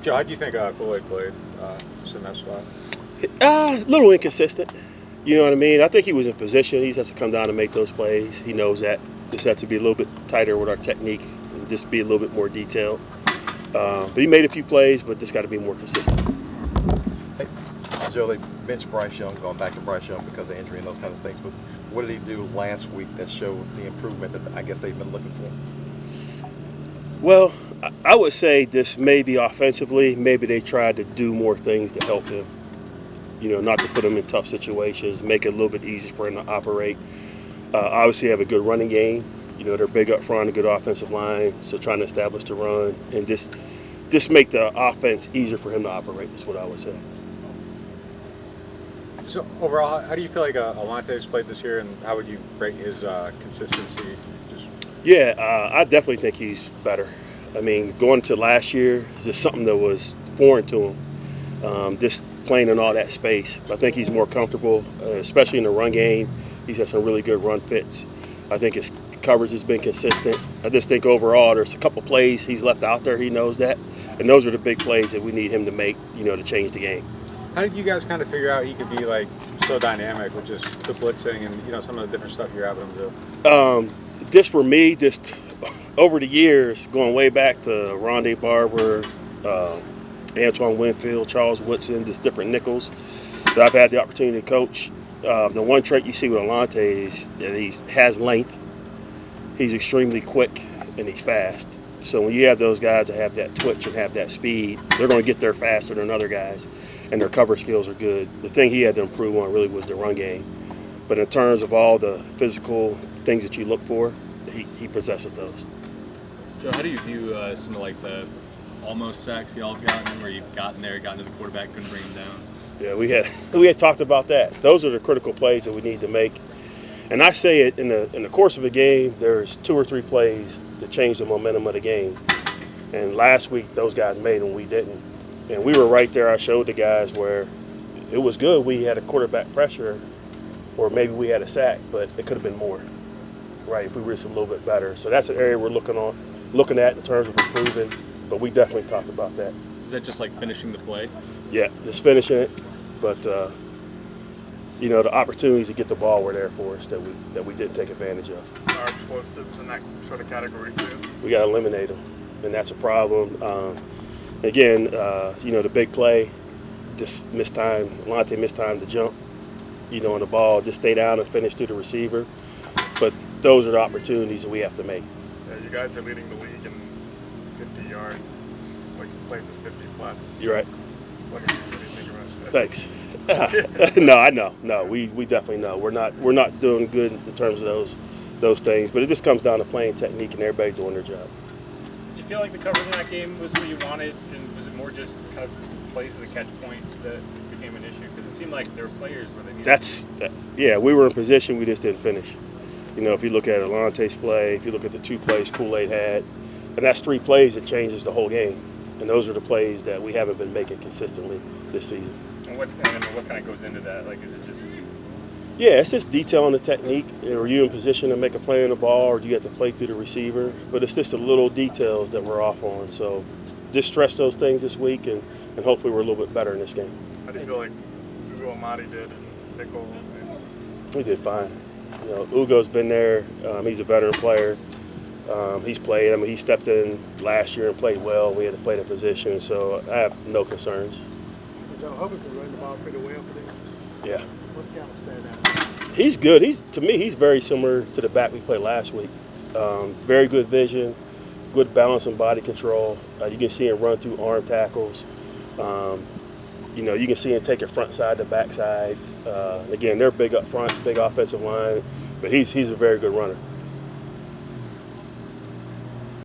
Joe, how do you think Kool-Aid played just in that spot? A little inconsistent. You know what I mean? I think he was in position. He just has to come down and make those plays. He knows that. Just have to be a little bit tighter with our technique and just be a little bit more detailed. But he made a few plays, but just got to be more consistent. Hey, Joe, they benched Bryce Young, going back to Bryce Young because of injury and those kinds of things. But what did he do last week that showed the improvement that I guess they've been looking for? Well, I would say this maybe offensively, maybe they tried to do more things to help him. You know, not to put him in tough situations, make it a little bit easier for him to operate. Obviously, have a good running game. You know, they're big up front, a good offensive line, so trying to establish the run and just make the offense easier for him to operate is what I would say. So overall, how do you feel like Alontae has played this year, and how would you rate his consistency? Yeah, I definitely think he's better. I mean, going to last year is just something that was foreign to him. Just playing in all that space. I think he's more comfortable, especially in the run game. He's had some really good run fits. I think his coverage has been consistent. I just think overall there's a couple plays he's left out there. He knows that. And those are the big plays that we need him to make, you know, to change the game. How did you guys kind of figure out he could be like so dynamic with just the blitzing and, you know, some of the different stuff you're having him do? Just for me, just over the years, going way back to Rondé Barber, Antoine Winfield, Charles Woodson, just different nickels that I've had the opportunity to coach. The one trait you see with Alontae is that he has length. He's extremely quick and he's fast. So when you have those guys that have that twitch and have that speed, they're going to get there faster than other guys, and their cover skills are good. The thing he had to improve on really was the run game. But in terms of all the physical things that you look for, he possesses those. Joe, how do you view some of like the almost sacks y'all have gotten, where you've gotten to the quarterback, couldn't bring him down? Yeah, we had talked about that. Those are the critical plays that we need to make. And I say it in the course of a game, there's 2 or 3 plays that change the momentum of the game. And last week, those guys made them, we didn't. And we were right there. I showed the guys where it was good. We had a quarterback pressure, or maybe we had a sack, but it could have been more, right, if we were just a little bit better. So that's an area we're looking at in terms of improving. But we definitely talked about that. Is that just like finishing the play? Yeah, just finishing it. But, you know, the opportunities to get the ball were there for us that we didn't take advantage of. Are explosives in that sort of category too? We got to eliminate them, and that's a problem. Again, you know, the big play, just missed time. Alontae missed time to jump, you know, on the ball. Just stay down and finish through the receiver. But those are the opportunities that we have to make. Yeah, you guys are leading the league in 50 yards, like plays of 50 plus. You're right. What do you think about that? Thanks. No, I know. No, we definitely know. We're not doing good in terms of those things. But it just comes down to playing technique and everybody doing their job. Did you feel like the coverage in that game was what you wanted, and was it more just kind of plays of the catch point that became an issue? Because it seemed like there were players where they needed. Yeah, we were in position, we just didn't finish. You know, if you look at Alontae's play, if you look at the 2 plays Kool-Aid had, and that's 3 plays that changes the whole game. And those are the plays that we haven't been making consistently this season. And what kind of goes into that? Like, is it just? Yeah, it's just detail on the technique. Are you in position to make a play on the ball, or do you have to play through the receiver? But it's just the little details that we're off on. So just stress those things this week, and hopefully we're a little bit better in this game. How do you feel like Ugo Amadi did in nickel? We did fine. You know, Ugo's been there. He's a veteran player. He's played. I mean, he stepped in last year and played well. We had to play the position, so I have no concerns. Joe Hubbard's been running the ball pretty well for them. Yeah. What's kind of stand out? He's good. To me, he's very similar to the back we played last week. Very good vision, good balance and body control. You can see him run through arm tackles. You know, you can see him take it front side to back side. Again, they're big up front, big offensive line, but he's a very good runner.